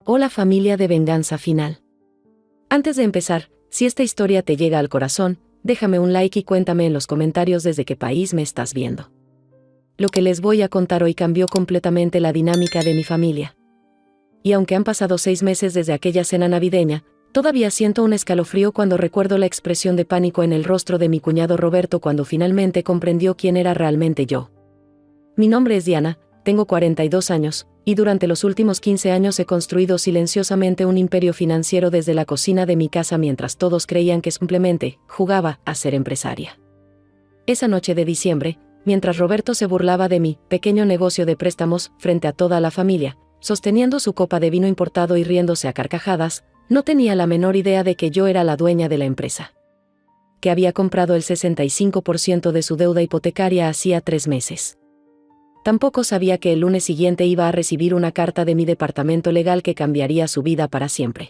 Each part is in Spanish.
Hola familia de Venganza Final. Antes de empezar, si esta historia te llega al corazón, déjame un like y cuéntame en los comentarios desde qué país me estás viendo. Lo que les voy a contar hoy cambió completamente la dinámica de mi familia. Y aunque han pasado 6 meses desde aquella cena navideña, todavía siento un escalofrío cuando recuerdo la expresión de pánico en el rostro de mi cuñado Roberto cuando finalmente comprendió quién era realmente yo. Mi nombre es Diana, tengo 42 años, y durante los últimos 15 años he construido silenciosamente un imperio financiero desde la cocina de mi casa mientras todos creían que simplemente jugaba a ser empresaria. Esa noche de diciembre, mientras Roberto se burlaba de mi pequeño negocio de préstamos frente a toda la familia, sosteniendo su copa de vino importado y riéndose a carcajadas, no tenía la menor idea de que yo era la dueña de la empresa. Que había comprado el 65% de su deuda hipotecaria hacía 3 meses. Tampoco sabía que el lunes siguiente iba a recibir una carta de mi departamento legal que cambiaría su vida para siempre.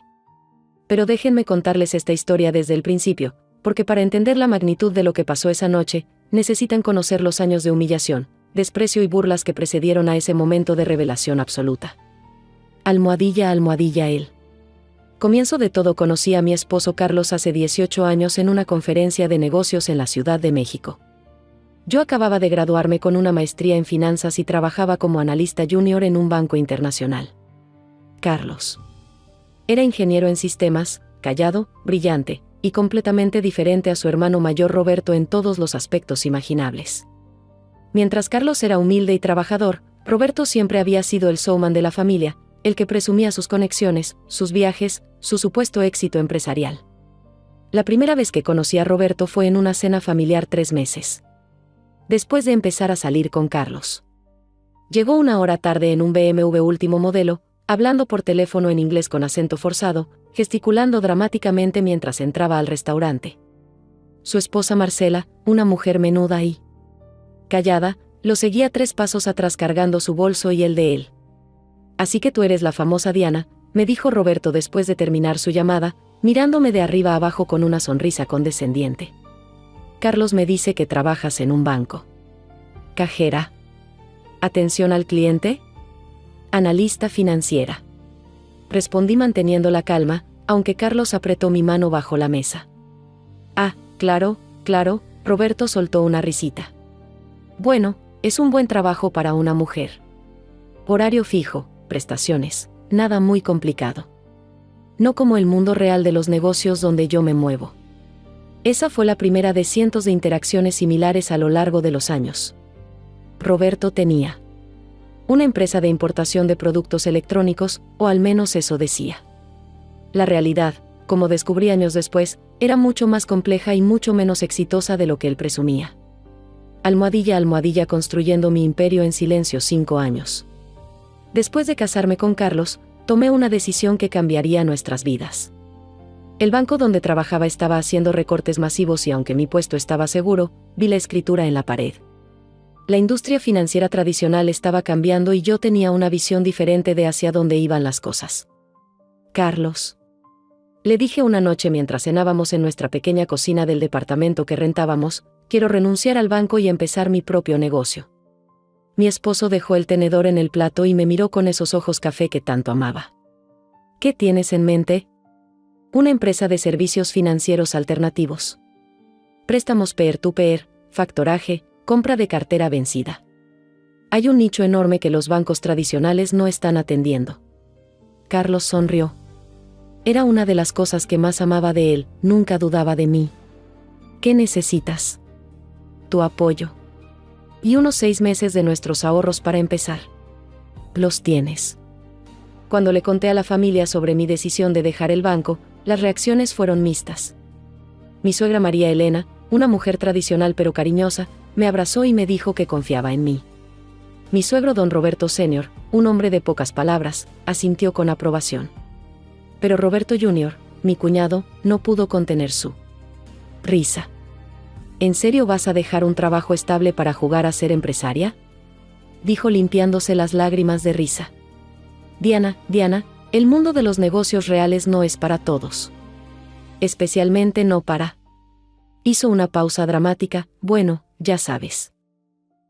Pero déjenme contarles esta historia desde el principio, porque para entender la magnitud de lo que pasó esa noche, necesitan conocer los años de humillación, desprecio y burlas que precedieron a ese momento de revelación absoluta. Almohadilla, almohadilla él. Comienzo de todo, conocí a mi esposo Carlos hace 18 años en una conferencia de negocios en la Ciudad de México. Yo acababa de graduarme con una maestría en finanzas y trabajaba como analista junior en un banco internacional. Carlos era ingeniero en sistemas, callado, brillante, y completamente diferente a su hermano mayor Roberto en todos los aspectos imaginables. Mientras Carlos era humilde y trabajador, Roberto siempre había sido el showman de la familia, el que presumía sus conexiones, sus viajes, su supuesto éxito empresarial. La primera vez que conocí a Roberto fue en una cena familiar 3 meses. Después de empezar a salir con Carlos. Llegó 1 hora tarde en un BMW último modelo, hablando por teléfono en inglés con acento forzado, gesticulando dramáticamente mientras entraba al restaurante. Su esposa Marcela, una mujer menuda y callada, lo seguía 3 pasos atrás cargando su bolso y el de él. Así que tú eres la famosa Diana, me dijo Roberto después de terminar su llamada, mirándome de arriba abajo con una sonrisa condescendiente. Carlos me dice que trabajas en un banco. Cajera. ¿Atención al cliente? Analista financiera. Respondí manteniendo la calma, aunque Carlos apretó mi mano bajo la mesa. Ah, claro, Roberto soltó una risita. Bueno, es un buen trabajo para una mujer. Horario fijo, prestaciones, nada muy complicado. No como el mundo real de los negocios donde yo me muevo. Esa fue la primera de cientos de interacciones similares a lo largo de los años. Roberto tenía una empresa de importación de productos electrónicos, o al menos eso decía. La realidad, como descubrí años después, era mucho más compleja y mucho menos exitosa de lo que él presumía. Almohadilla, almohadilla construyendo mi imperio en silencio 5 años. Después de casarme con Carlos, tomé una decisión que cambiaría nuestras vidas. El banco donde trabajaba estaba haciendo recortes masivos y aunque mi puesto estaba seguro, vi la escritura en la pared. La industria financiera tradicional estaba cambiando y yo tenía una visión diferente de hacia dónde iban las cosas. Carlos. Le dije una noche mientras cenábamos en nuestra pequeña cocina del departamento que rentábamos, quiero renunciar al banco y empezar mi propio negocio. Mi esposo dejó el tenedor en el plato y me miró con esos ojos café que tanto amaba. ¿Qué tienes en mente? Una empresa de servicios financieros alternativos. Préstamos peer-to-peer, factoraje, compra de cartera vencida. Hay un nicho enorme que los bancos tradicionales no están atendiendo. Carlos sonrió. Era una de las cosas que más amaba de él, nunca dudaba de mí. ¿Qué necesitas? Tu apoyo. Y unos 6 meses de nuestros ahorros para empezar. Los tienes. Cuando le conté a la familia sobre mi decisión de dejar el banco, las reacciones fueron mixtas. Mi suegra María Elena, una mujer tradicional pero cariñosa, me abrazó y me dijo que confiaba en mí. Mi suegro don Roberto Sr., un hombre de pocas palabras, asintió con aprobación. Pero Roberto Jr., mi cuñado, no pudo contener su risa. ¿En serio vas a dejar un trabajo estable para jugar a ser empresaria? Dijo limpiándose las lágrimas de risa. Diana, el mundo de los negocios reales no es para todos. Especialmente no para. Hizo una pausa dramática, bueno, ya sabes.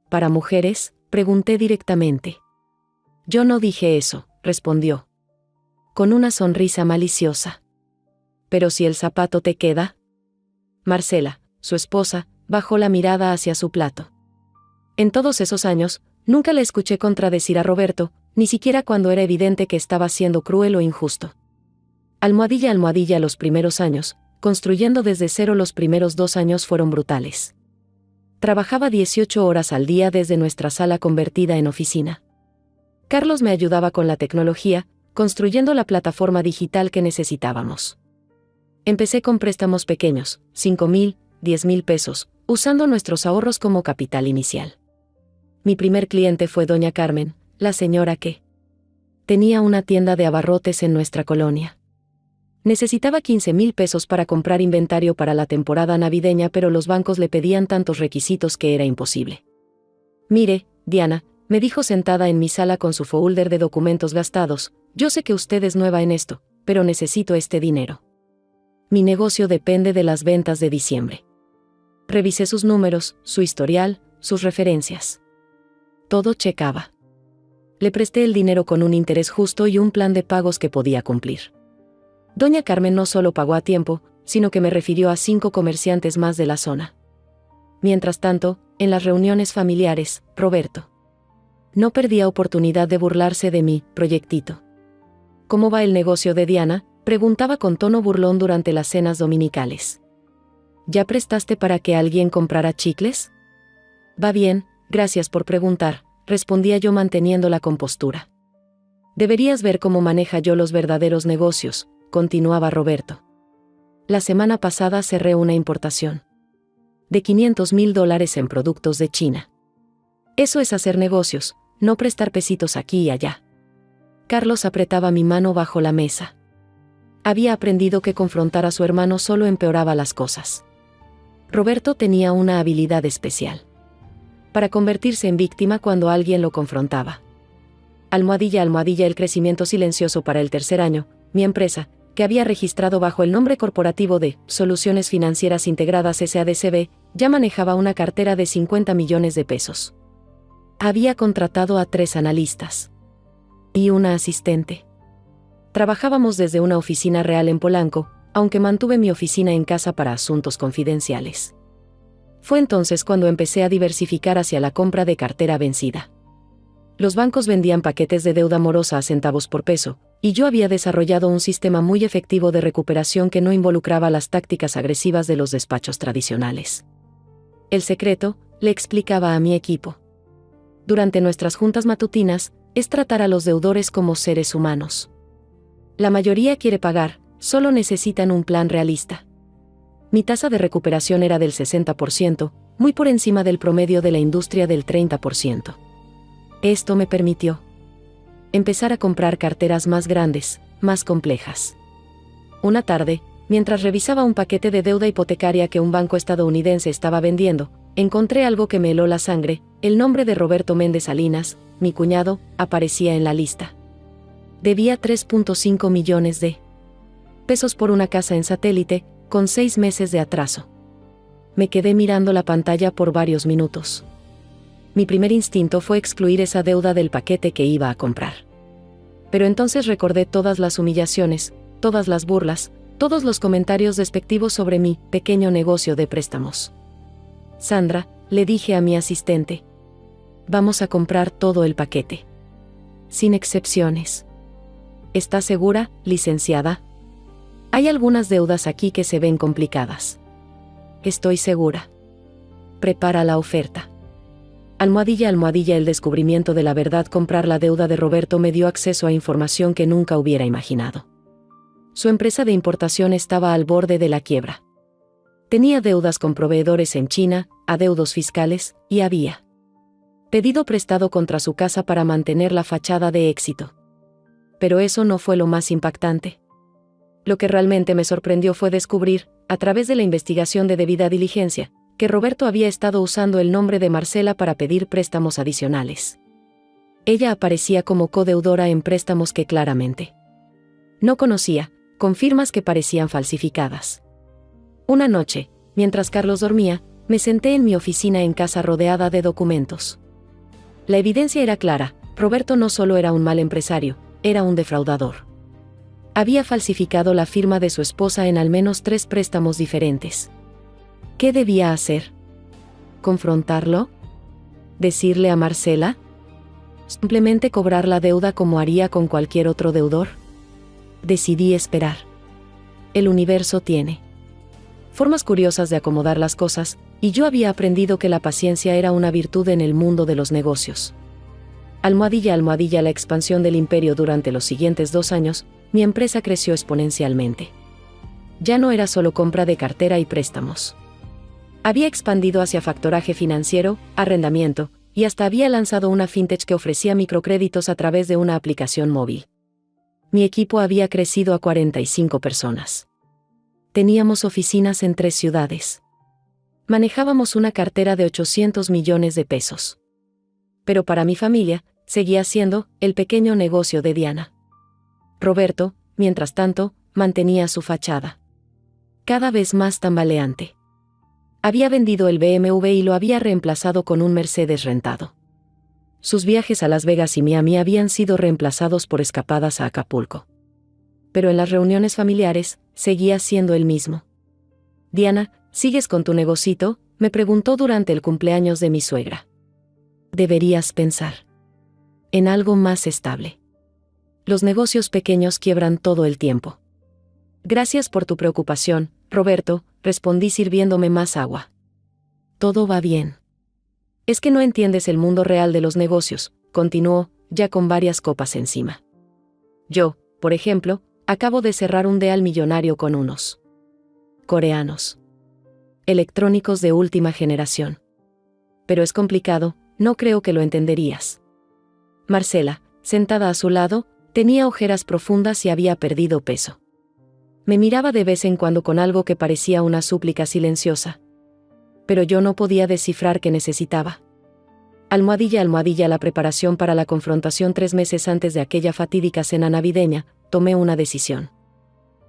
¿Para mujeres?, pregunté directamente. Yo no dije eso, respondió. con una sonrisa maliciosa. ¿Pero si el zapato te queda? Marcela, su esposa, bajó la mirada hacia su plato. En todos esos años, nunca le escuché contradecir a Roberto, ni siquiera cuando era evidente que estaba siendo cruel o injusto. Almohadilla, almohadilla, los primeros años, construyendo desde cero los primeros 2 años fueron brutales. Trabajaba 18 horas al día desde nuestra sala convertida en oficina. Carlos me ayudaba con la tecnología, construyendo la plataforma digital que necesitábamos. Empecé con préstamos pequeños, 5,000, 10,000 pesos, usando nuestros ahorros como capital inicial. Mi primer cliente fue doña Carmen, la señora que tenía una tienda de abarrotes en nuestra colonia. Necesitaba 15,000 pesos para comprar inventario para la temporada navideña, pero los bancos le pedían tantos requisitos que era imposible. Mire, Diana, me dijo sentada en mi sala con su folder de documentos gastados, yo sé que usted es nueva en esto, pero necesito este dinero. Mi negocio depende de las ventas de diciembre. Revisé sus números, su historial, sus referencias. Todo checaba. Le presté el dinero con un interés justo y un plan de pagos que podía cumplir. Doña Carmen no solo pagó a tiempo, sino que me refirió a 5 comerciantes más de la zona. Mientras tanto, en las reuniones familiares, Roberto no perdía oportunidad de burlarse de mi proyectito. ¿Cómo va el negocio de Diana?, preguntaba con tono burlón durante las cenas dominicales. ¿Ya prestaste para que alguien comprara chicles? Va bien, gracias por preguntar, respondía yo manteniendo la compostura. Deberías ver cómo maneja yo los verdaderos negocios, continuaba Roberto. La semana pasada cerré una importación de $500,000 en productos de China. Eso es hacer negocios, no prestar pesitos aquí y allá. Carlos apretaba mi mano bajo la mesa. Había aprendido que confrontar a su hermano solo empeoraba las cosas. Roberto tenía una habilidad especial para convertirse en víctima cuando alguien lo confrontaba. Almohadilla, almohadilla, el crecimiento silencioso para el tercer año, mi empresa, que había registrado bajo el nombre corporativo de Soluciones Financieras Integradas SADCB, ya manejaba una cartera de 50 millones de pesos. Había contratado a 3 analistas y una asistente. Trabajábamos desde una oficina real en Polanco, aunque mantuve mi oficina en casa para asuntos confidenciales. Fue entonces cuando empecé a diversificar hacia la compra de cartera vencida. Los bancos vendían paquetes de deuda morosa a centavos por peso, y yo había desarrollado un sistema muy efectivo de recuperación que no involucraba las tácticas agresivas de los despachos tradicionales. El secreto, le explicaba a mi equipo durante nuestras juntas matutinas, es tratar a los deudores como seres humanos. La mayoría quiere pagar, solo necesitan un plan realista. Mi tasa de recuperación era del 60%, muy por encima del promedio de la industria del 30%. Esto me permitió empezar a comprar carteras más grandes, más complejas. Una tarde, mientras revisaba un paquete de deuda hipotecaria que un banco estadounidense estaba vendiendo, encontré algo que me heló la sangre. El nombre de Roberto Méndez Salinas, mi cuñado, aparecía en la lista. Debía 3.5 millones de pesos por una casa en Satélite, con 6 meses de atraso. Me quedé mirando la pantalla por varios minutos. Mi primer instinto fue excluir esa deuda del paquete que iba a comprar. Pero entonces recordé todas las humillaciones, todas las burlas, todos los comentarios despectivos sobre mi pequeño negocio de préstamos. Sandra, le dije a mi asistente, vamos a comprar todo el paquete. Sin excepciones. ¿Está segura, licenciada? Hay algunas deudas aquí que se ven complicadas. Estoy segura. Prepara la oferta. Almohadilla, almohadilla, el descubrimiento de la verdad. Comprar la deuda de Roberto me dio acceso a información que nunca hubiera imaginado. Su empresa de importación estaba al borde de la quiebra. Tenía deudas con proveedores en China, adeudos fiscales, y había pedido prestado contra su casa para mantener la fachada de éxito. Pero eso no fue lo más impactante. Lo que realmente me sorprendió fue descubrir, a través de la investigación de debida diligencia, que Roberto había estado usando el nombre de Marcela para pedir préstamos adicionales. Ella aparecía como codeudora en préstamos que claramente no conocía, con firmas que parecían falsificadas. Una noche, mientras Carlos dormía, me senté en mi oficina en casa rodeada de documentos. La evidencia era clara: Roberto no solo era un mal empresario, era un defraudador. Había falsificado la firma de su esposa en al menos 3 préstamos diferentes. ¿Qué debía hacer? ¿Confrontarlo? ¿Decirle a Marcela? ¿Simplemente cobrar la deuda como haría con cualquier otro deudor? Decidí esperar. El universo tiene formas curiosas de acomodar las cosas, y yo había aprendido que la paciencia era una virtud en el mundo de los negocios. Almohadilla, la expansión del imperio durante los siguientes 2 años, mi empresa creció exponencialmente. Ya no era solo compra de cartera y préstamos. Había expandido hacia factoraje financiero, arrendamiento, y hasta había lanzado una fintech que ofrecía microcréditos a través de una aplicación móvil. Mi equipo había crecido a 45 personas. Teníamos oficinas en 3 ciudades. Manejábamos una cartera de 800 millones de pesos. Pero para mi familia, seguía siendo el pequeño negocio de Diana. Roberto, mientras tanto, mantenía su fachada cada vez más tambaleante. Había vendido el BMW y lo había reemplazado con un Mercedes rentado. Sus viajes a Las Vegas y Miami habían sido reemplazados por escapadas a Acapulco. Pero en las reuniones familiares, seguía siendo el mismo. Diana, ¿sigues con tu negocito?, me preguntó durante el cumpleaños de mi suegra. Deberías pensar en algo más estable. Los negocios pequeños quiebran todo el tiempo. Gracias por tu preocupación, Roberto, respondí sirviéndome más agua. Todo va bien. Es que no entiendes el mundo real de los negocios, continuó, ya con varias copas encima. Yo, por ejemplo, acabo de cerrar un deal millonario con unos coreanos. Electrónicos de última generación. Pero es complicado, no creo que lo entenderías. Marcela, sentada a su lado, tenía ojeras profundas y había perdido peso. Me miraba de vez en cuando con algo que parecía una súplica silenciosa. Pero yo no podía descifrar qué necesitaba. Almohadilla, la preparación para la confrontación 3 meses antes de aquella fatídica cena navideña, tomé una decisión.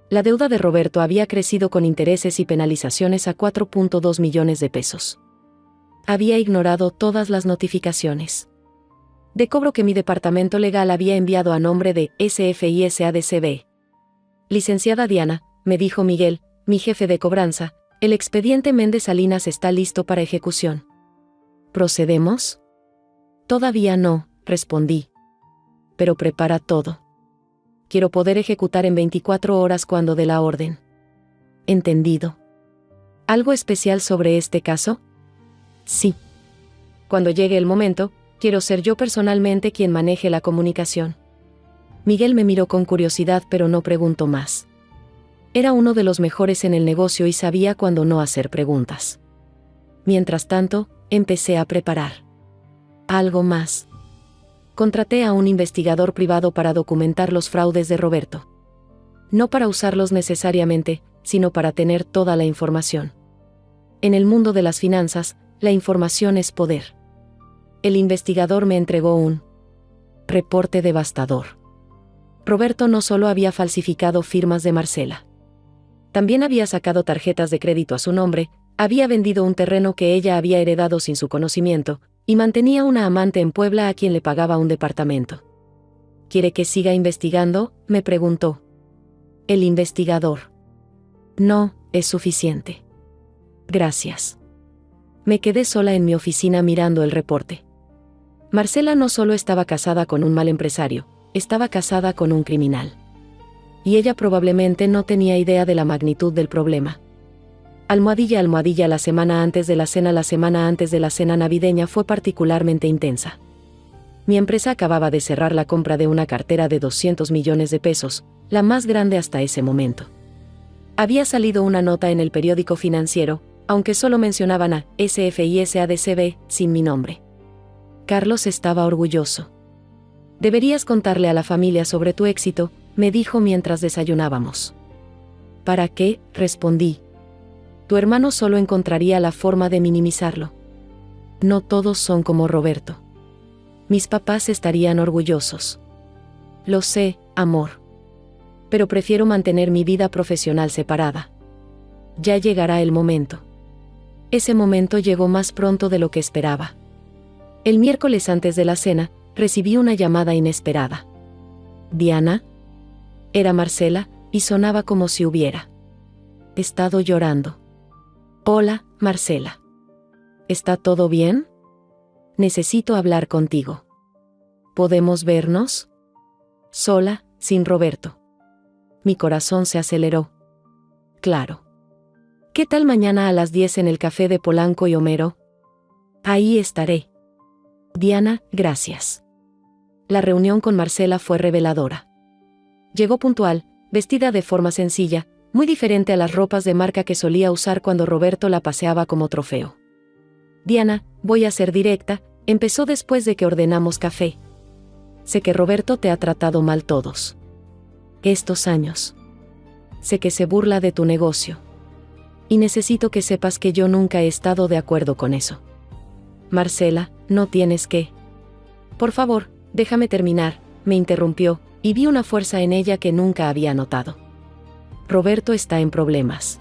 La deuda de Roberto había crecido con intereses y penalizaciones a 4.2 millones de pesos. Había ignorado todas las notificaciones de cobro que mi departamento legal había enviado a nombre de SFI SADCB. Licenciada Diana, me dijo Miguel, mi jefe de cobranza, el expediente Méndez Salinas está listo para ejecución. ¿Procedemos? Todavía no, respondí. Pero prepara todo. Quiero poder ejecutar en 24 horas cuando dé la orden. Entendido. ¿Algo especial sobre este caso? Sí. Cuando llegue el momento, quiero ser yo personalmente quien maneje la comunicación. Miguel me miró con curiosidad pero no preguntó más. Era uno de los mejores en el negocio y sabía cuándo no hacer preguntas. Mientras tanto, empecé a preparar algo más. Contraté a un investigador privado para documentar los fraudes de Roberto. No para usarlos necesariamente, sino para tener toda la información. En el mundo de las finanzas, la información es poder. El investigador me entregó un reporte devastador. Roberto no solo había falsificado firmas de Marcela. También había sacado tarjetas de crédito a su nombre, había vendido un terreno que ella había heredado sin su conocimiento, y mantenía una amante en Puebla a quien le pagaba un departamento. ¿Quiere que siga investigando?, me preguntó. El investigador. No, es suficiente. Gracias. Me quedé sola en mi oficina mirando el reporte. Marcela no solo estaba casada con un mal empresario, estaba casada con un criminal. Y ella probablemente no tenía idea de la magnitud del problema. Almohadilla, la semana antes de la cena navideña fue particularmente intensa. Mi empresa acababa de cerrar la compra de una cartera de 200 millones de pesos, la más grande hasta ese momento. Había salido una nota en el periódico financiero, aunque solo mencionaban a SFI SADCB, sin mi nombre. Carlos estaba orgulloso. Deberías contarle a la familia sobre tu éxito, me dijo mientras desayunábamos. ¿Para qué?, respondí. Tu hermano solo encontraría la forma de minimizarlo. No todos son como Roberto. Mis papás estarían orgullosos. Lo sé, amor. Pero prefiero mantener mi vida profesional separada. Ya llegará el momento. Ese momento llegó más pronto de lo que esperaba. El miércoles antes de la cena, recibí una llamada inesperada. ¿Diana? Era Marcela, y sonaba como si hubiera estado llorando. Hola, Marcela. ¿Está todo bien? Necesito hablar contigo. ¿Podemos vernos? Sola, sin Roberto. Mi corazón se aceleró. Claro. ¿Qué tal mañana a las 10 en el café de Polanco y Homero? Ahí estaré. Diana, gracias. La reunión con Marcela fue reveladora. Llegó puntual, vestida de forma sencilla, muy diferente a las ropas de marca que solía usar cuando Roberto la paseaba como trofeo. Diana, voy a ser directa, empezó después de que ordenamos café. Sé que Roberto te ha tratado mal todos estos años. Sé que se burla de tu negocio. Y necesito que sepas que yo nunca he estado de acuerdo con eso. Marcela, no tienes que. Por favor, déjame terminar, me interrumpió, y vi una fuerza en ella que nunca había notado. Roberto está en problemas.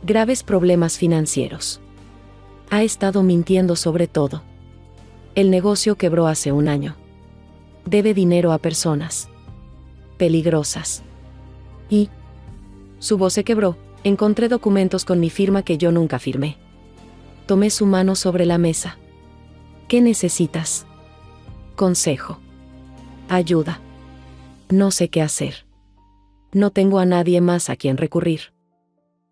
Graves problemas financieros. Ha estado mintiendo sobre todo. El negocio quebró hace un año. Debe dinero a personas peligrosas. Y su voz se quebró. Encontré documentos con mi firma que yo nunca firmé. Tomé su mano sobre la mesa. ¿Qué necesitas? Consejo. Ayuda. No sé qué hacer. No tengo a nadie más a quien recurrir.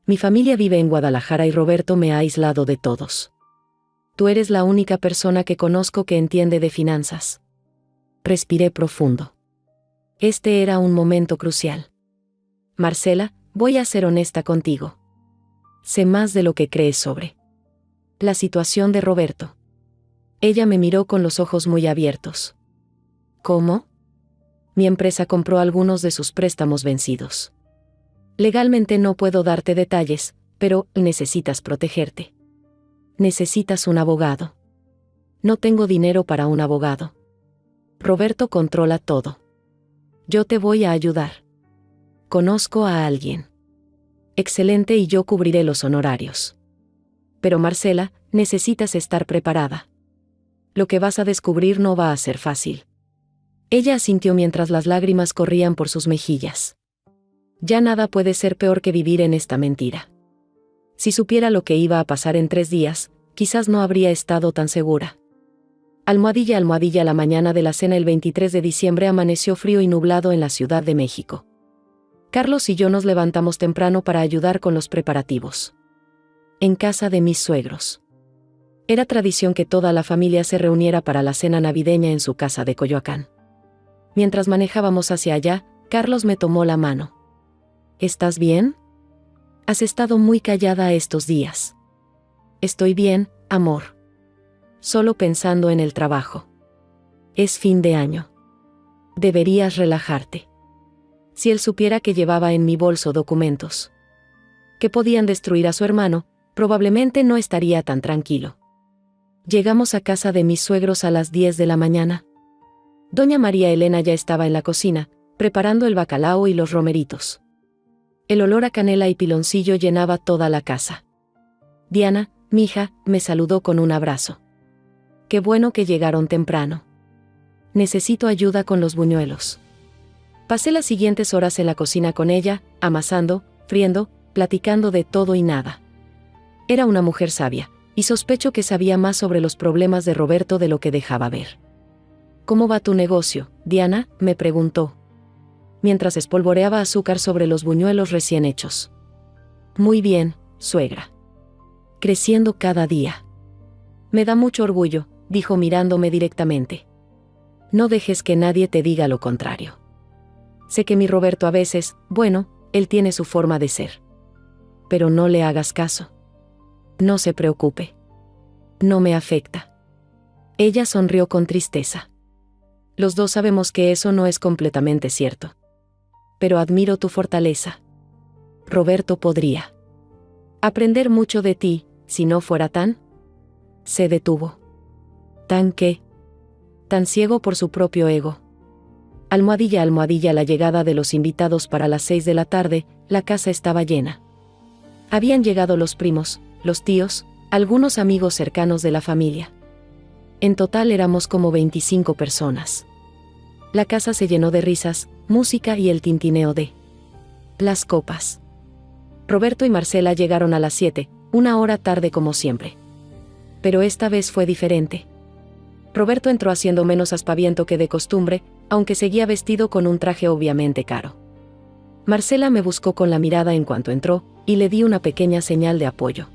Mi familia vive en Guadalajara y Roberto me ha aislado de todos. Tú eres la única persona que conozco que entiende de finanzas. Respiré profundo. Este era un momento crucial. Marcela, voy a ser honesta contigo. Sé más de lo que crees sobre la situación de Roberto. Ella me miró con los ojos muy abiertos. ¿Cómo? Mi empresa compró algunos de sus préstamos vencidos. Legalmente no puedo darte detalles, pero necesitas protegerte. Necesitas un abogado. No tengo dinero para un abogado. Roberto controla todo. Yo te voy a ayudar. Conozco a alguien. Excelente, y yo cubriré los honorarios. Pero Marcela, necesitas estar preparada. Lo que vas a descubrir no va a ser fácil. Ella asintió mientras las lágrimas corrían por sus mejillas. Ya nada puede ser peor que vivir en esta mentira. Si supiera lo que iba a pasar en 3 días, quizás no habría estado tan segura. Almohadilla, almohadilla. La mañana de la cena el 23 de diciembre amaneció frío y nublado en la Ciudad de México. Carlos y yo nos levantamos temprano para ayudar con los preparativos. En casa de mis suegros. Era tradición que toda la familia se reuniera para la cena navideña en su casa de Coyoacán. Mientras manejábamos hacia allá, Carlos me tomó la mano. ¿Estás bien? Has estado muy callada estos días. Estoy bien, amor. Solo pensando en el trabajo. Es fin de año. Deberías relajarte. Si él supiera que llevaba en mi bolso documentos que podían destruir a su hermano, probablemente no estaría tan tranquilo. Llegamos a casa de mis suegros a las 10 de la mañana. Doña María Elena ya estaba en la cocina, preparando el bacalao y los romeritos. El olor a canela y piloncillo llenaba toda la casa. Diana, mija, me saludó con un abrazo. Qué bueno que llegaron temprano. Necesito ayuda con los buñuelos. Pasé las siguientes horas en la cocina con ella, amasando, friendo, platicando de todo y nada. Era una mujer sabia, y sospecho que sabía más sobre los problemas de Roberto de lo que dejaba ver. ¿Cómo va tu negocio, Diana?, me preguntó, mientras espolvoreaba azúcar sobre los buñuelos recién hechos. Muy bien, suegra. Creciendo cada día. Me da mucho orgullo, dijo mirándome directamente. No dejes que nadie te diga lo contrario. Sé que mi Roberto a veces, bueno, él tiene su forma de ser. Pero no le hagas caso. No se preocupe. No me afecta. Ella sonrió con tristeza. Los dos sabemos que eso no es completamente cierto. Pero admiro tu fortaleza. Roberto podría aprender mucho de ti, si no fuera tan. Se detuvo. ¿Tan qué? Tan ciego por su propio ego. Almohadilla, almohadilla. La llegada de los invitados para las 6 de la tarde, la casa estaba llena. Habían llegado los primos, los tíos, algunos amigos cercanos de la familia. En total éramos como 25 personas. La casa se llenó de risas, música y el tintineo de las copas. Roberto y Marcela llegaron a las 7, una hora tarde como siempre. Pero esta vez fue diferente. Roberto entró haciendo menos aspaviento que de costumbre, aunque seguía vestido con un traje obviamente caro. Marcela me buscó con la mirada en cuanto entró, y le di una pequeña señal de apoyo.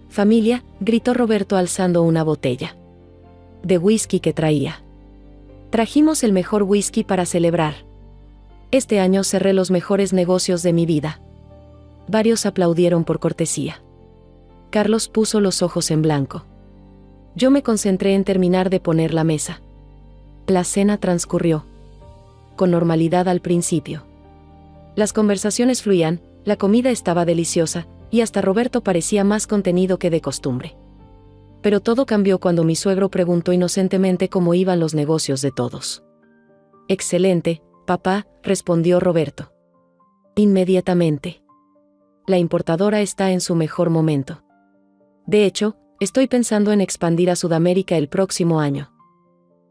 «Familia», gritó Roberto alzando una botella de whisky que traía. «Trajimos el mejor whisky para celebrar. Este año cerré los mejores negocios de mi vida». Varios aplaudieron por cortesía. Carlos puso los ojos en blanco. Yo me concentré en terminar de poner la mesa. La cena transcurrió con normalidad al principio. Las conversaciones fluían, la comida estaba deliciosa, y hasta Roberto parecía más contenido que de costumbre. Pero todo cambió cuando mi suegro preguntó inocentemente cómo iban los negocios de todos. «Excelente, papá», respondió Roberto. Inmediatamente. La importadora está en su mejor momento. De hecho, estoy pensando en expandir a Sudamérica el próximo año.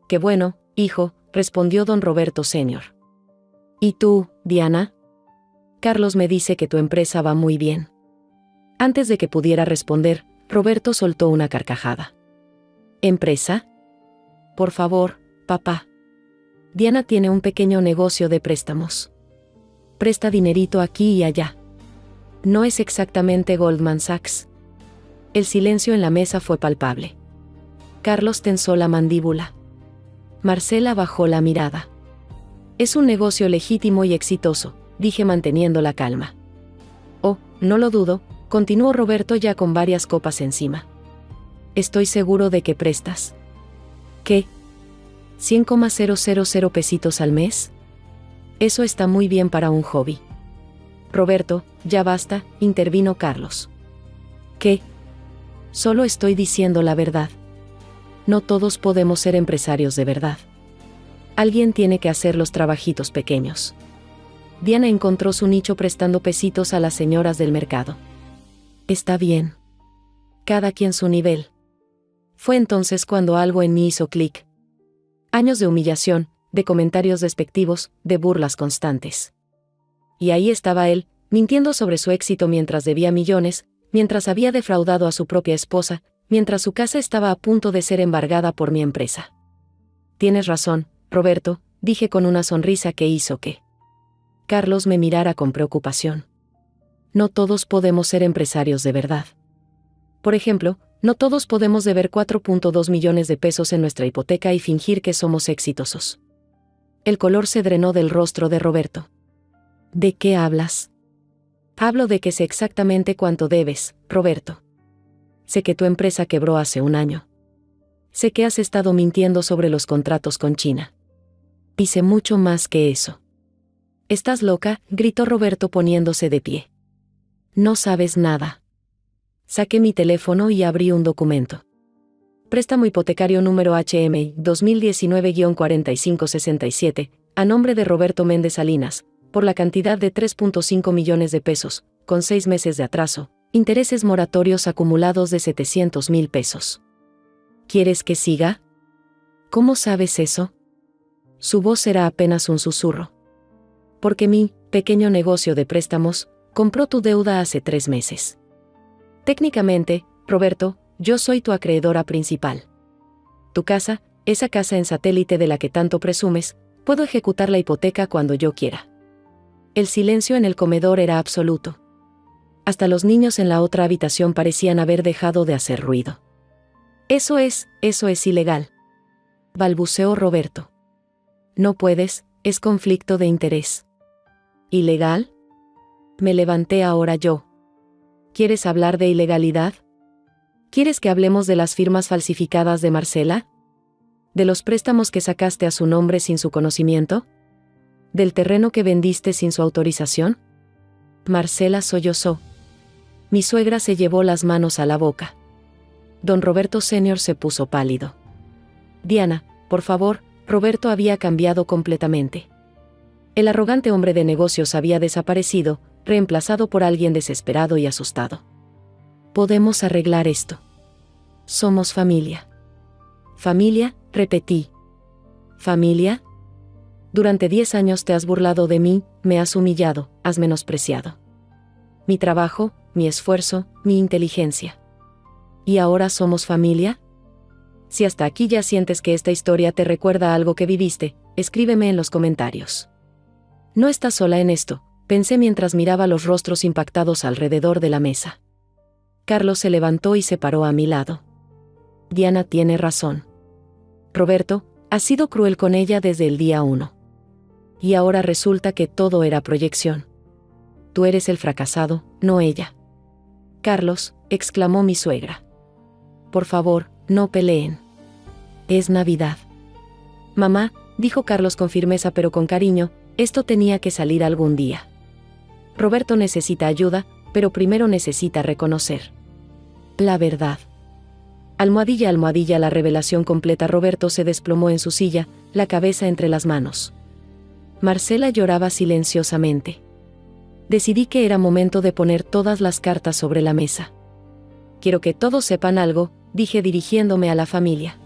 «Qué bueno, hijo», respondió don Roberto Senior. «¿Y tú, Diana?» «Carlos me dice que tu empresa va muy bien». Antes de que pudiera responder, Roberto soltó una carcajada. «¿Empresa? Por favor, papá. Diana tiene un pequeño negocio de préstamos. Presta dinerito aquí y allá. No es exactamente Goldman Sachs». El silencio en la mesa fue palpable. Carlos tensó la mandíbula. Marcela bajó la mirada. «Es un negocio legítimo y exitoso», dije manteniendo la calma. «Oh, no lo dudo», continuó Roberto ya con varias copas encima. «Estoy seguro de que prestas». «¿Qué? $100,000 pesitos al mes? Eso está muy bien para un hobby». «Roberto, ya basta», intervino Carlos. «¿Qué? Solo estoy diciendo la verdad. No todos podemos ser empresarios de verdad. Alguien tiene que hacer los trabajitos pequeños». Diana encontró su nicho prestando pesitos a las señoras del mercado. «Está bien. Cada quien su nivel». Fue entonces cuando algo en mí hizo clic. Años de humillación, de comentarios despectivos, de burlas constantes. Y ahí estaba él, mintiendo sobre su éxito mientras debía millones, mientras había defraudado a su propia esposa, mientras su casa estaba a punto de ser embargada por mi empresa. «Tienes razón, Roberto», dije con una sonrisa que hizo que Carlos me mirara con preocupación. No todos podemos ser empresarios de verdad. Por ejemplo, no todos podemos deber 4.2 millones de pesos en nuestra hipoteca y fingir que somos exitosos. El color se drenó del rostro de Roberto. «¿De qué hablas?» «Hablo de que sé exactamente cuánto debes, Roberto. Sé que tu empresa quebró hace un año. Sé que has estado mintiendo sobre los contratos con China. Y sé mucho más que eso». «¿Estás loca?», gritó Roberto poniéndose de pie. «No sabes nada». Saqué mi teléfono y abrí un documento. Préstamo hipotecario número HM 2019-4567, a nombre de Roberto Méndez Salinas, por la cantidad de 3.5 millones de pesos, con 6 meses de atraso, intereses moratorios acumulados de 700,000 pesos. ¿Quieres que siga? ¿Cómo sabes eso? Su voz era apenas un susurro. Porque mi pequeño negocio de préstamos compró tu deuda hace 3 meses. Técnicamente, Roberto, yo soy tu acreedora principal. Tu casa, esa casa en satélite de la que tanto presumes, puedo ejecutar la hipoteca cuando yo quiera. El silencio en el comedor era absoluto. Hasta los niños en la otra habitación parecían haber dejado de hacer ruido. Eso es ilegal», balbuceó Roberto. «No puedes, es conflicto de interés». «¿Ilegal?». Me levanté ahora yo. ¿Quieres hablar de ilegalidad? ¿Quieres que hablemos de las firmas falsificadas de Marcela? ¿De los préstamos que sacaste a su nombre sin su conocimiento? ¿Del terreno que vendiste sin su autorización? Marcela sollozó. Mi suegra se llevó las manos a la boca. Don Roberto Senior se puso pálido. «Diana, por favor», Roberto había cambiado completamente. El arrogante hombre de negocios había desaparecido, reemplazado por alguien desesperado y asustado. «Podemos arreglar esto. Somos familia». «¿Familia?», repetí. «¿Familia?». Durante 10 años te has burlado de mí, me has humillado, has menospreciado mi trabajo, mi esfuerzo, mi inteligencia. ¿Y ahora somos familia? Si hasta aquí ya sientes que esta historia te recuerda a algo que viviste, escríbeme en los comentarios. No estás sola en esto, pensé mientras miraba los rostros impactados alrededor de la mesa. Carlos se levantó y se paró a mi lado. Diana tiene razón. Roberto, has sido cruel con ella desde el día 1. Y ahora resulta que todo era proyección. Tú eres el fracasado, no ella. Carlos, exclamó mi suegra. Por favor, no peleen. Es Navidad. Mamá, dijo Carlos con firmeza pero con cariño, esto tenía que salir algún día. Roberto necesita ayuda, pero primero necesita reconocer la verdad. Almohadilla, almohadilla, la revelación completa. Roberto se desplomó en su silla, la cabeza entre las manos. Marcela lloraba silenciosamente. Decidí que era momento de poner todas las cartas sobre la mesa. Quiero que todos sepan algo, dije dirigiéndome a la familia.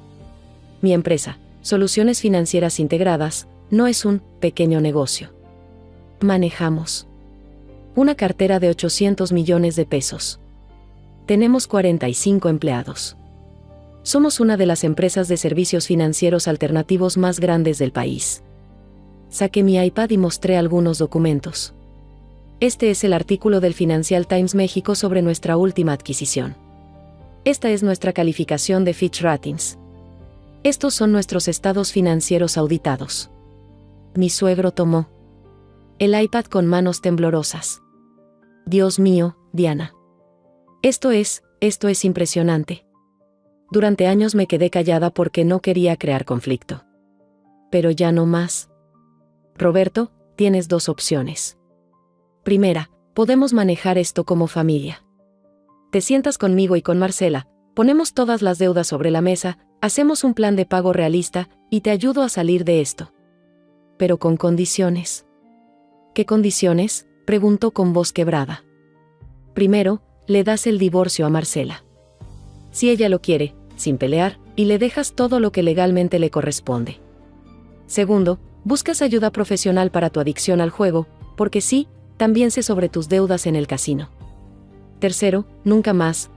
Mi empresa, Soluciones Financieras Integradas, no es un pequeño negocio. Manejamos una cartera de 800 millones de pesos. Tenemos 45 empleados. Somos una de las empresas de servicios financieros alternativos más grandes del país. Saqué mi iPad y mostré algunos documentos. Este es el artículo del Financial Times México sobre nuestra última adquisición. Esta es nuestra calificación de Fitch Ratings. Estos son nuestros estados financieros auditados. Mi suegro tomó el iPad con manos temblorosas. Dios mío, Diana. Esto es impresionante. Durante años me quedé callada porque no quería crear conflicto. Pero ya no más. Roberto, tienes 2 opciones. Primera, podemos manejar esto como familia. Te sientas conmigo y con Marcela, ponemos todas las deudas sobre la mesa, hacemos un plan de pago realista, y te ayudo a salir de esto. Pero con condiciones. ¿Qué condiciones?, preguntó con voz quebrada. Primero, le das el divorcio a Marcela. Si ella lo quiere, sin pelear, y le dejas todo lo que legalmente le corresponde. Segundo, buscas ayuda profesional para tu adicción al juego, porque sí, también sé sobre tus deudas en el casino. Tercero, nunca más,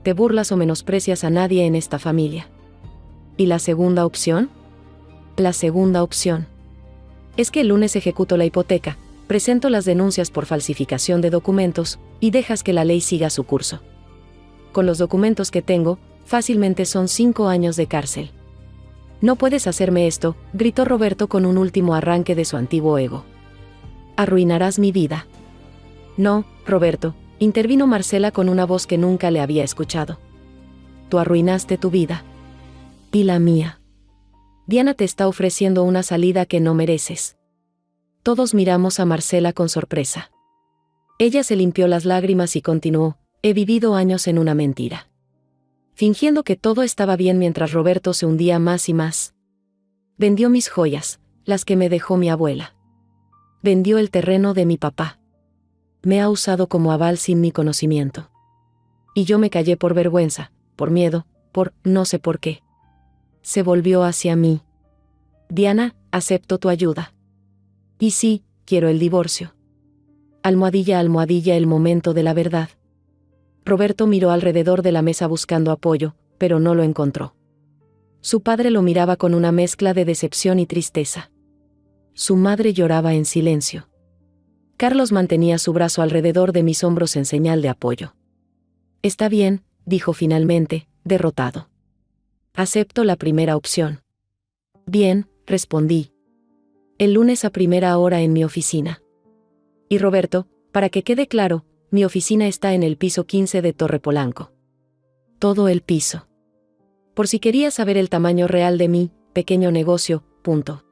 te burlas o menosprecias a nadie en esta familia. ¿Y la segunda opción? La segunda opción es que el lunes ejecuto la hipoteca, presento las denuncias por falsificación de documentos, y dejas que la ley siga su curso. Con los documentos que tengo, fácilmente son 5 años de cárcel. No puedes hacerme esto, gritó Roberto con un último arranque de su antiguo ego. Arruinarás mi vida. No, Roberto, intervino Marcela con una voz que nunca le había escuchado. Tú arruinaste tu vida. Y la mía. Diana te está ofreciendo una salida que no mereces. Todos miramos a Marcela con sorpresa. Ella se limpió las lágrimas y continuó, he vivido años en una mentira. Fingiendo que todo estaba bien mientras Roberto se hundía más y más. Vendió mis joyas, las que me dejó mi abuela. Vendió el terreno de mi papá. Me ha usado como aval sin mi conocimiento. Y yo me callé por vergüenza, por miedo, por no sé por qué. Se volvió hacia mí. Diana, acepto tu ayuda. Y sí, quiero el divorcio. Almohadilla, almohadilla, el momento de la verdad. Roberto miró alrededor de la mesa buscando apoyo, pero no lo encontró. Su padre lo miraba con una mezcla de decepción y tristeza. Su madre lloraba en silencio. Carlos mantenía su brazo alrededor de mis hombros en señal de apoyo. Está bien, dijo finalmente, derrotado. Acepto la primera opción. Bien, respondí. El lunes a primera hora en mi oficina. Y Roberto, para que quede claro, mi oficina está en el piso 15 de Torre Polanco. Todo el piso. Por si querías saber el tamaño real de mi pequeño negocio, punto.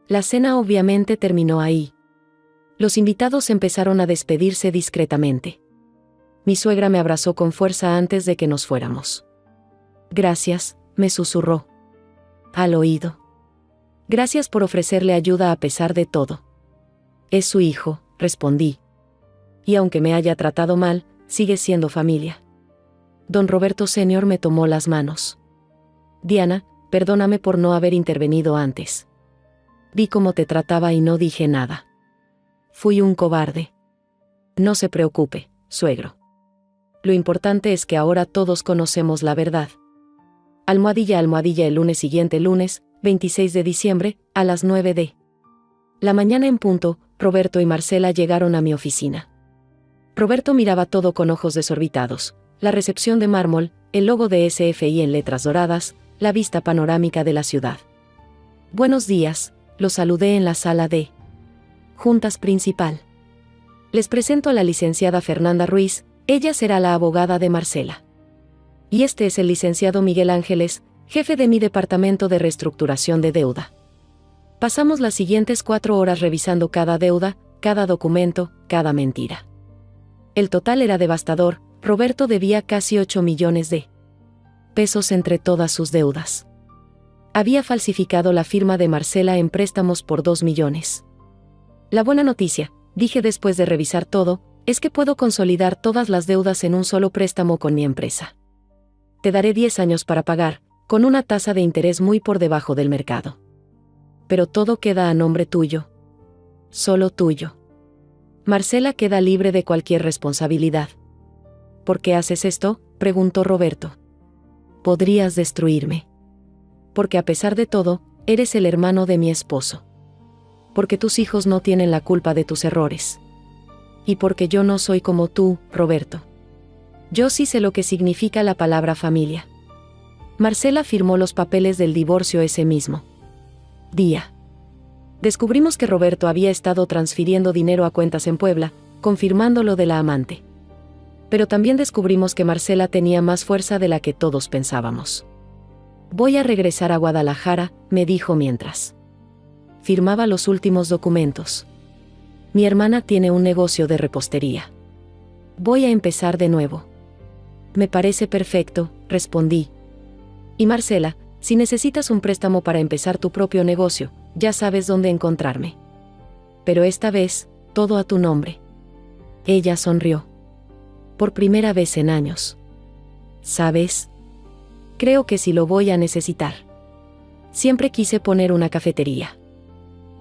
La cena obviamente terminó ahí. Los invitados empezaron a despedirse discretamente. Mi suegra me abrazó con fuerza antes de que nos fuéramos. Gracias, me susurró al oído. Gracias por ofrecerle ayuda a pesar de todo. Es su hijo, respondí. Y aunque me haya tratado mal, sigue siendo familia. Don Roberto Senior me tomó las manos. Diana, perdóname por no haber intervenido antes. Vi cómo te trataba y no dije nada. Fui un cobarde. No se preocupe, suegro. Lo importante es que ahora todos conocemos la verdad. Almohadilla, almohadilla. El lunes siguiente, lunes, 26 de diciembre, a las 9 de la mañana en punto, Roberto y Marcela llegaron a mi oficina. Roberto miraba todo con ojos desorbitados, la recepción de mármol, el logo de SFI en letras doradas, la vista panorámica de la ciudad. Buenos días, los saludé en la sala de juntas principal. Les presento a la licenciada Fernanda Ruiz, ella será la abogada de Marcela. Y este es el licenciado Miguel Ángeles, jefe de mi departamento de reestructuración de deuda. Pasamos las siguientes 4 horas revisando cada deuda, cada documento, cada mentira. El total era devastador, Roberto debía casi 8 millones de pesos entre todas sus deudas. Había falsificado la firma de Marcela en préstamos por 2 millones. La buena noticia, dije después de revisar todo, es que puedo consolidar todas las deudas en un solo préstamo con mi empresa. Te daré 10 años para pagar, con una tasa de interés muy por debajo del mercado. Pero todo queda a nombre tuyo. Solo tuyo. Marcela queda libre de cualquier responsabilidad. ¿Por qué haces esto?, preguntó Roberto. Podrías destruirme. Porque a pesar de todo, eres el hermano de mi esposo. Porque tus hijos no tienen la culpa de tus errores. Y porque yo no soy como tú, Roberto. Yo sí sé lo que significa la palabra familia. Marcela firmó los papeles del divorcio ese mismo día. Descubrimos que Roberto había estado transfiriendo dinero a cuentas en Puebla, confirmando lo de la amante. Pero también descubrimos que Marcela tenía más fuerza de la que todos pensábamos. Voy a regresar a Guadalajara, me dijo mientras firmaba los últimos documentos. Mi hermana tiene un negocio de repostería. Voy a empezar de nuevo. Me parece perfecto, respondí. Y Marcela, si necesitas un préstamo para empezar tu propio negocio, ya sabes dónde encontrarme. Pero esta vez, todo a tu nombre. Ella sonrió. Por primera vez en años. ¿Sabes? Creo que sí lo voy a necesitar. Siempre quise poner una cafetería.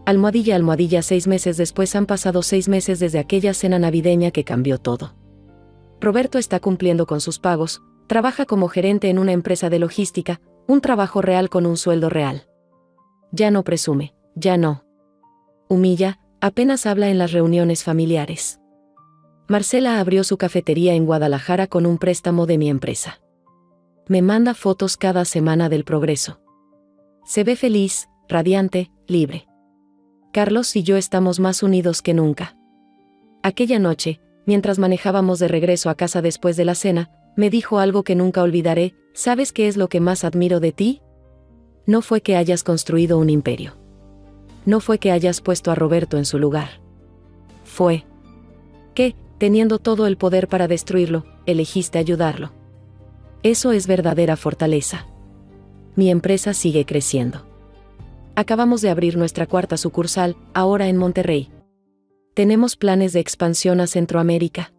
Almohadilla, almohadilla. 6 meses después. Han pasado 6 meses desde aquella cena navideña que cambió todo. Roberto está cumpliendo con sus pagos, trabaja como gerente en una empresa de logística, un trabajo real con un sueldo real. Ya no presume, ya no humilla, apenas habla en las reuniones familiares. Marcela abrió su cafetería en Guadalajara con un préstamo de mi empresa. Me manda fotos cada semana del progreso. Se ve feliz, radiante, libre. Carlos y yo estamos más unidos que nunca. Aquella noche, mientras manejábamos de regreso a casa después de la cena, me dijo algo que nunca olvidaré. ¿Sabes qué es lo que más admiro de ti? No fue que hayas construido un imperio. No fue que hayas puesto a Roberto en su lugar. Fue que, teniendo todo el poder para destruirlo, elegiste ayudarlo. Eso es verdadera fortaleza. Mi empresa sigue creciendo. Acabamos de abrir nuestra 4ª sucursal, ahora en Monterrey. Tenemos planes de expansión a Centroamérica.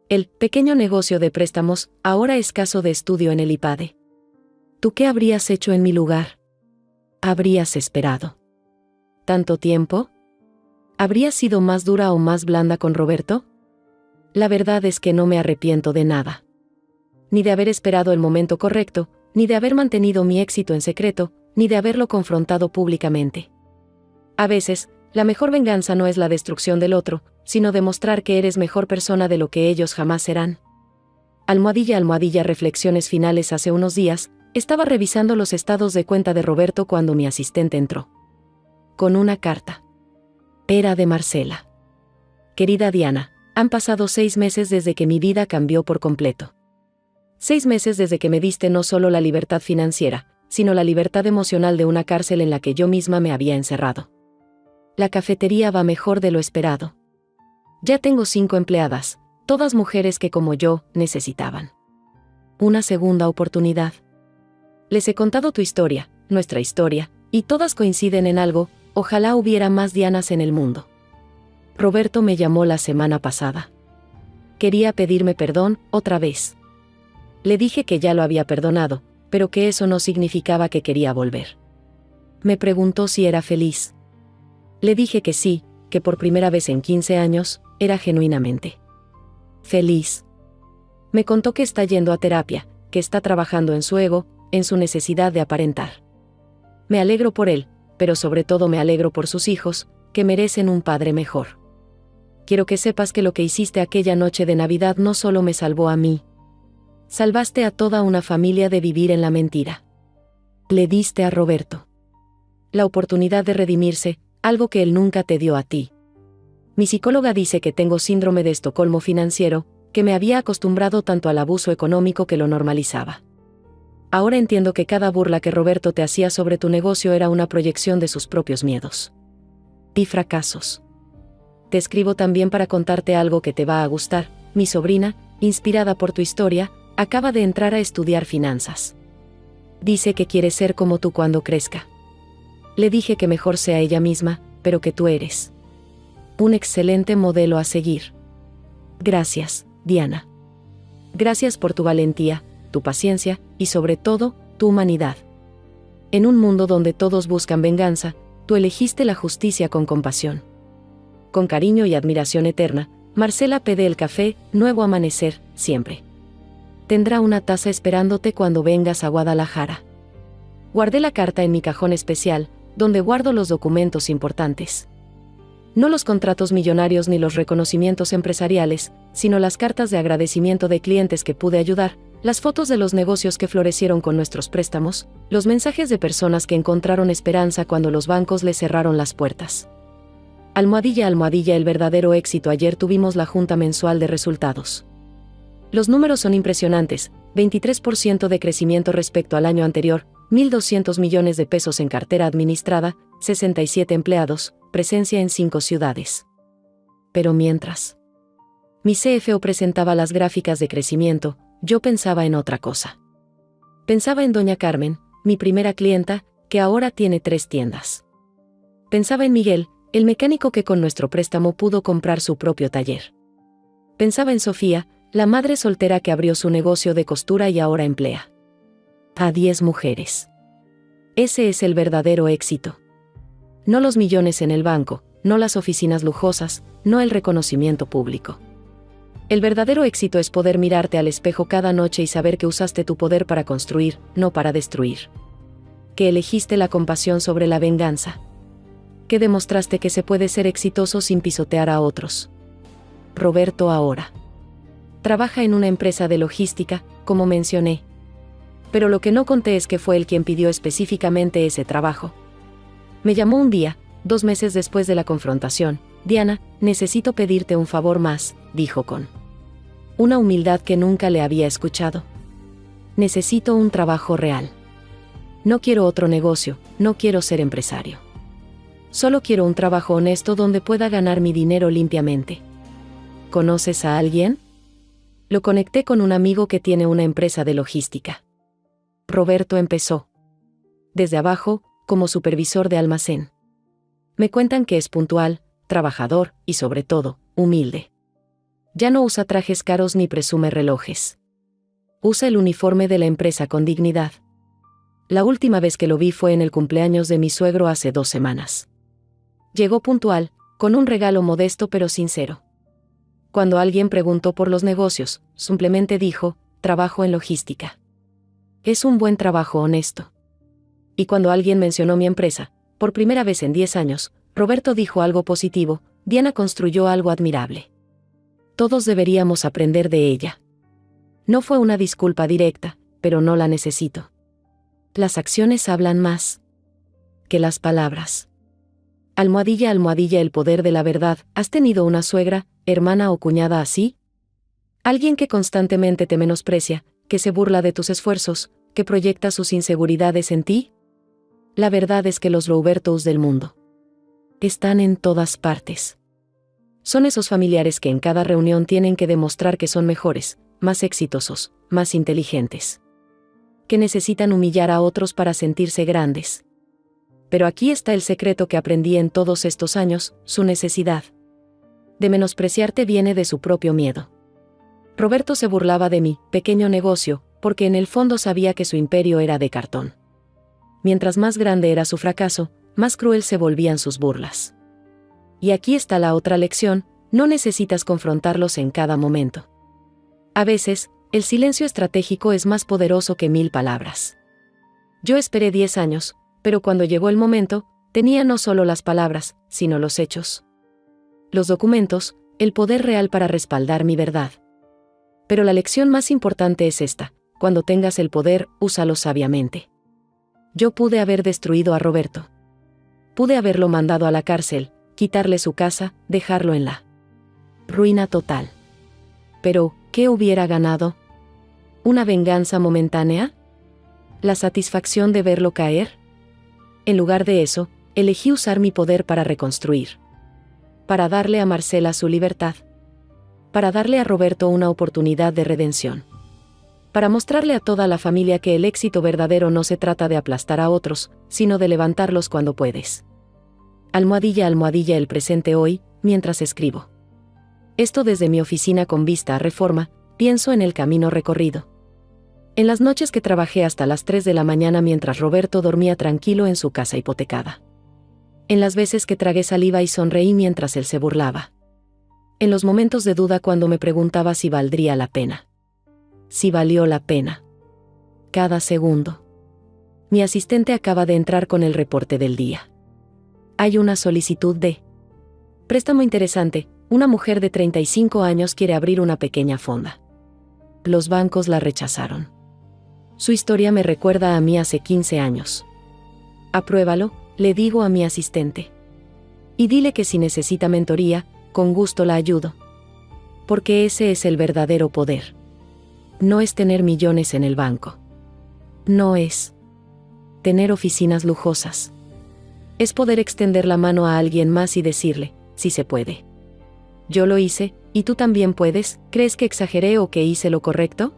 El pequeño negocio de préstamos ahora es caso de estudio en el IPADE. ¿Tú qué habrías hecho en mi lugar? ¿Habrías esperado tanto tiempo? ¿Habrías sido más dura o más blanda con Roberto? La verdad es que no me arrepiento de nada. Ni de haber esperado el momento correcto, ni de haber mantenido mi éxito en secreto, ni de haberlo confrontado públicamente. A veces, la mejor venganza no es la destrucción del otro, sino demostrar que eres mejor persona de lo que ellos jamás serán. Almohadilla, almohadilla. Reflexiones finales. Hace unos días, estaba revisando los estados de cuenta de Roberto cuando mi asistente entró con una carta. Era de Marcela. Querida Diana, han pasado 6 meses desde que mi vida cambió por completo. 6 meses desde que me diste no solo la libertad financiera, sino la libertad emocional de una cárcel en la que yo misma me había encerrado. La cafetería va mejor de lo esperado. Ya tengo 5 empleadas, todas mujeres que como yo, necesitaban una segunda oportunidad. Les he contado tu historia, nuestra historia, y todas coinciden en algo: ojalá hubiera más Dianas en el mundo. Roberto me llamó la semana pasada. Quería pedirme perdón, otra vez. Le dije que ya lo había perdonado, pero que eso no significaba que quería volver. Me preguntó si era feliz. Le dije que sí, que por primera vez en 15 años, era genuinamente feliz. Me contó que está yendo a terapia, que está trabajando en su ego, en su necesidad de aparentar. Me alegro por él, pero sobre todo me alegro por sus hijos, que merecen un padre mejor. Quiero que sepas que lo que hiciste aquella noche de Navidad no solo me salvó a mí. Salvaste a toda una familia de vivir en la mentira. Le diste a Roberto la oportunidad de redimirse, algo que él nunca te dio a ti. Mi psicóloga dice que tengo síndrome de Estocolmo financiero, que me había acostumbrado tanto al abuso económico que lo normalizaba. Ahora entiendo que cada burla que Roberto te hacía sobre tu negocio era una proyección de sus propios miedos y fracasos. Te escribo también para contarte algo que te va a gustar. Mi sobrina, inspirada por tu historia, acaba de entrar a estudiar finanzas. Dice que quiere ser como tú cuando crezca. Le dije que mejor sea ella misma, pero que tú eres un excelente modelo a seguir. Gracias, Diana. Gracias por tu valentía, tu paciencia y sobre todo, tu humanidad. En un mundo donde todos buscan venganza, tú elegiste la justicia con compasión. Con cariño y admiración eterna, Marcela P. El Café, Nuevo Amanecer, siempre. Tendrá una taza esperándote cuando vengas a Guadalajara. Guardé la carta en mi cajón especial, donde guardo los documentos importantes. No los contratos millonarios ni los reconocimientos empresariales, sino las cartas de agradecimiento de clientes que pude ayudar, las fotos de los negocios que florecieron con nuestros préstamos, los mensajes de personas que encontraron esperanza cuando los bancos les cerraron las puertas. Almohadilla, almohadilla, el verdadero éxito. Ayer tuvimos la junta mensual de resultados. Los números son impresionantes, 23% de crecimiento respecto al año anterior, 1.200 millones de pesos en cartera administrada, 67 empleados, presencia en 5 ciudades. Pero mientras mi CFO presentaba las gráficas de crecimiento, yo pensaba en otra cosa. Pensaba en doña Carmen, mi primera clienta, que ahora tiene 3 tiendas. Pensaba en Miguel, el mecánico que con nuestro préstamo pudo comprar su propio taller. Pensaba en Sofía, la madre soltera que abrió su negocio de costura y ahora emplea a 10 mujeres. Ese es el verdadero éxito. No los millones en el banco, no las oficinas lujosas, no el reconocimiento público. El verdadero éxito es poder mirarte al espejo cada noche y saber que usaste tu poder para construir, no para destruir. Que elegiste la compasión sobre la venganza. Que demostraste que se puede ser exitoso sin pisotear a otros. Roberto ahora trabaja en una empresa de logística, como mencioné. Pero lo que no conté es que fue él quien pidió específicamente ese trabajo. Me llamó un día, 2 meses después de la confrontación. Diana, necesito pedirte un favor más, dijo con una humildad que nunca le había escuchado. Necesito un trabajo real. No quiero otro negocio, no quiero ser empresario. Solo quiero un trabajo honesto donde pueda ganar mi dinero limpiamente. ¿Conoces a alguien? Lo conecté con un amigo que tiene una empresa de logística. Roberto empezó desde abajo, como supervisor de almacén. Me cuentan que es puntual, trabajador y sobre todo, humilde. Ya no usa trajes caros ni presume relojes. Usa el uniforme de la empresa con dignidad. La última vez que lo vi fue en el cumpleaños de mi suegro hace 2 semanas. Llegó puntual, con un regalo modesto pero sincero. Cuando alguien preguntó por los negocios, simplemente dijo, trabajo en logística. Es un buen trabajo honesto. Y cuando alguien mencionó mi empresa, por primera vez en 10 años, Roberto dijo algo positivo, Diana construyó algo admirable. Todos deberíamos aprender de ella. No fue una disculpa directa, pero no la necesito. Las acciones hablan más que las palabras. Almohadilla, almohadilla, el poder de la verdad. ¿Has tenido una suegra, hermana o cuñada así? Alguien que constantemente te menosprecia, que se burla de tus esfuerzos, que proyecta sus inseguridades en ti. La verdad es que los Robertos del mundo están en todas partes. Son esos familiares que en cada reunión tienen que demostrar que son mejores, más exitosos, más inteligentes. Que necesitan humillar a otros para sentirse grandes. Pero aquí está el secreto que aprendí en todos estos años, su necesidad de menospreciarte viene de su propio miedo. Roberto se burlaba de mi pequeño negocio, porque en el fondo sabía que su imperio era de cartón. Mientras más grande era su fracaso, más cruel se volvían sus burlas. Y aquí está la otra lección, no necesitas confrontarlos en cada momento. A veces, el silencio estratégico es más poderoso que 1000 palabras. Yo esperé 10 años, pero cuando llegó el momento, tenía no solo las palabras, sino los hechos. Los documentos, el poder real para respaldar mi verdad. Pero la lección más importante es esta: cuando tengas el poder, úsalo sabiamente. Yo pude haber destruido a Roberto. Pude haberlo mandado a la cárcel, quitarle su casa, dejarlo en la ruina total. Pero, ¿qué hubiera ganado? ¿Una venganza momentánea? ¿La satisfacción de verlo caer? En lugar de eso, elegí usar mi poder para reconstruir. Para darle a Marcela su libertad. Para darle a Roberto una oportunidad de redención. Para mostrarle a toda la familia que el éxito verdadero no se trata de aplastar a otros, sino de levantarlos cuando puedes. Almohadilla, almohadilla, el presente hoy, mientras escribo. Esto desde mi oficina con vista a Reforma, pienso en el camino recorrido. En las noches que trabajé hasta las 3 de la mañana mientras Roberto dormía tranquilo en su casa hipotecada. En las veces que tragué saliva y sonreí mientras él se burlaba. En los momentos de duda cuando me preguntaba si valdría la pena. Si valió la pena. Cada segundo. Mi asistente acaba de entrar con el reporte del día. Hay una solicitud de préstamo interesante. Una mujer de 35 años quiere abrir una pequeña fonda. Los bancos la rechazaron. Su historia me recuerda a mí hace 15 años. Apruébalo, le digo a mi asistente. Y dile que si necesita mentoría, con gusto la ayudo. Porque ese es el verdadero poder. No es tener millones en el banco. No es tener oficinas lujosas. Es poder extender la mano a alguien más y decirle, si se puede. Yo lo hice, y tú también puedes. ¿Crees que exageré o que hice lo correcto?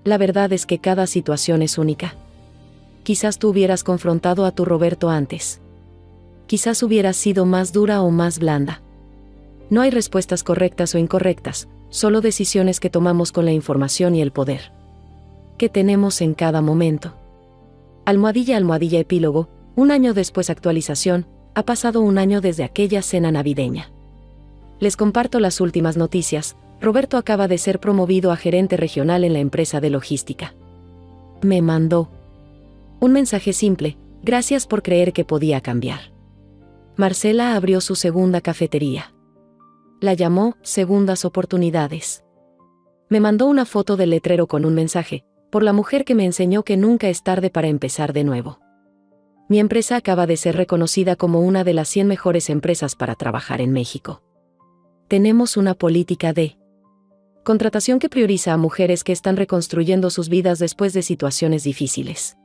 La verdad es que cada situación es única. Quizás tú hubieras confrontado a tu Roberto antes. Quizás hubieras sido más dura o más blanda. No hay respuestas correctas o incorrectas, solo decisiones que tomamos con la información y el poder que tenemos en cada momento. Almohadilla, almohadilla, epílogo. 1 año después, actualización. Ha pasado 1 año desde aquella cena navideña. Les comparto las últimas noticias. Roberto acaba de ser promovido a gerente regional en la empresa de logística. Me mandó un mensaje simple: gracias por creer que podía cambiar. Marcela abrió su segunda cafetería. La llamó Segundas Oportunidades. Me mandó una foto del letrero con un mensaje: por la mujer que me enseñó que nunca es tarde para empezar de nuevo. Mi empresa acaba de ser reconocida como una de las 100 mejores empresas para trabajar en México. Tenemos una política de contratación que prioriza a mujeres que están reconstruyendo sus vidas después de situaciones difíciles.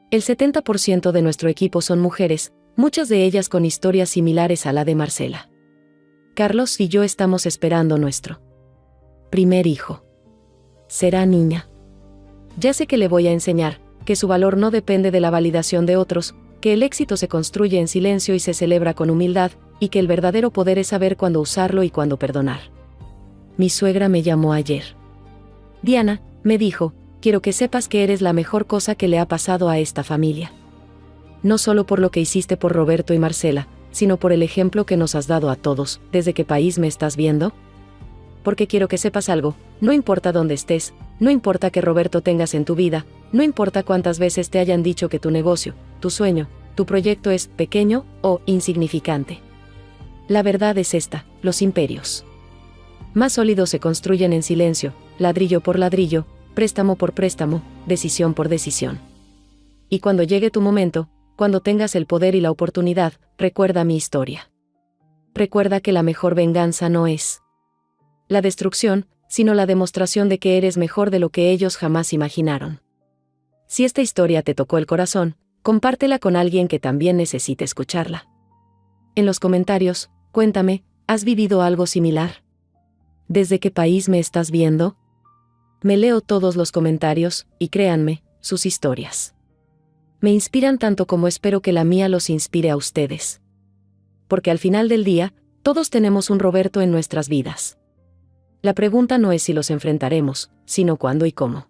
El 70% de nuestro equipo son mujeres, muchas de ellas con historias similares a la de Marcela. Carlos y yo estamos esperando nuestro primer hijo. Será niña. Ya sé que le voy a enseñar que su valor no depende de la validación de otros, que el éxito se construye en silencio y se celebra con humildad, y que el verdadero poder es saber cuándo usarlo y cuándo perdonar. Mi suegra me llamó ayer. Diana, me dijo, quiero que sepas que eres la mejor cosa que le ha pasado a esta familia. No solo por lo que hiciste por Roberto y Marcela, sino por el ejemplo que nos has dado a todos. ¿Desde qué país me estás viendo? Porque quiero que sepas algo, no importa dónde estés, no importa qué Roberto tengas en tu vida, no importa cuántas veces te hayan dicho que tu negocio, tu sueño, tu proyecto es pequeño o insignificante. La verdad es esta: los imperios más sólidos se construyen en silencio, ladrillo por ladrillo, préstamo por préstamo, decisión por decisión. Y cuando llegue tu momento, cuando tengas el poder y la oportunidad, recuerda mi historia. Recuerda que la mejor venganza no es la destrucción, sino la demostración de que eres mejor de lo que ellos jamás imaginaron. Si esta historia te tocó el corazón, compártela con alguien que también necesite escucharla. En los comentarios, cuéntame, ¿has vivido algo similar? ¿Desde qué país me estás viendo? Me leo todos los comentarios, y créanme, sus historias me inspiran tanto como espero que la mía los inspire a ustedes. Porque al final del día, todos tenemos un Roberto en nuestras vidas. La pregunta no es si los enfrentaremos, sino cuándo y cómo.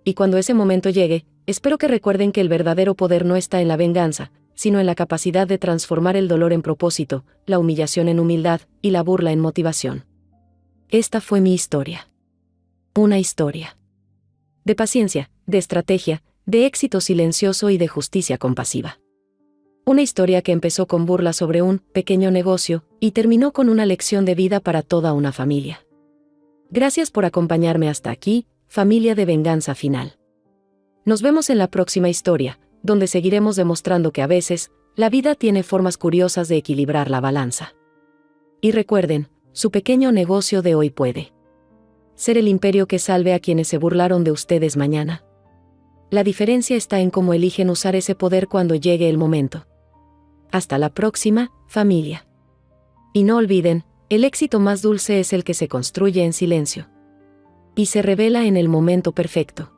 Y cuando ese momento llegue, espero que recuerden que el verdadero poder no está en la venganza, sino en la capacidad de transformar el dolor en propósito, la humillación en humildad y la burla en motivación. Esta fue mi historia. Una historia de paciencia, de estrategia, de éxito silencioso y de justicia compasiva. Una historia que empezó con burla sobre un pequeño negocio y terminó con una lección de vida para toda una familia. Gracias por acompañarme hasta aquí, familia de Venganza Final. Nos vemos en la próxima historia, donde seguiremos demostrando que a veces, la vida tiene formas curiosas de equilibrar la balanza. Y recuerden, su pequeño negocio de hoy puede ser el imperio que salve a quienes se burlaron de ustedes mañana. La diferencia está en cómo eligen usar ese poder cuando llegue el momento. Hasta la próxima, familia. Y no olviden, el éxito más dulce es el que se construye en silencio y se revela en el momento perfecto.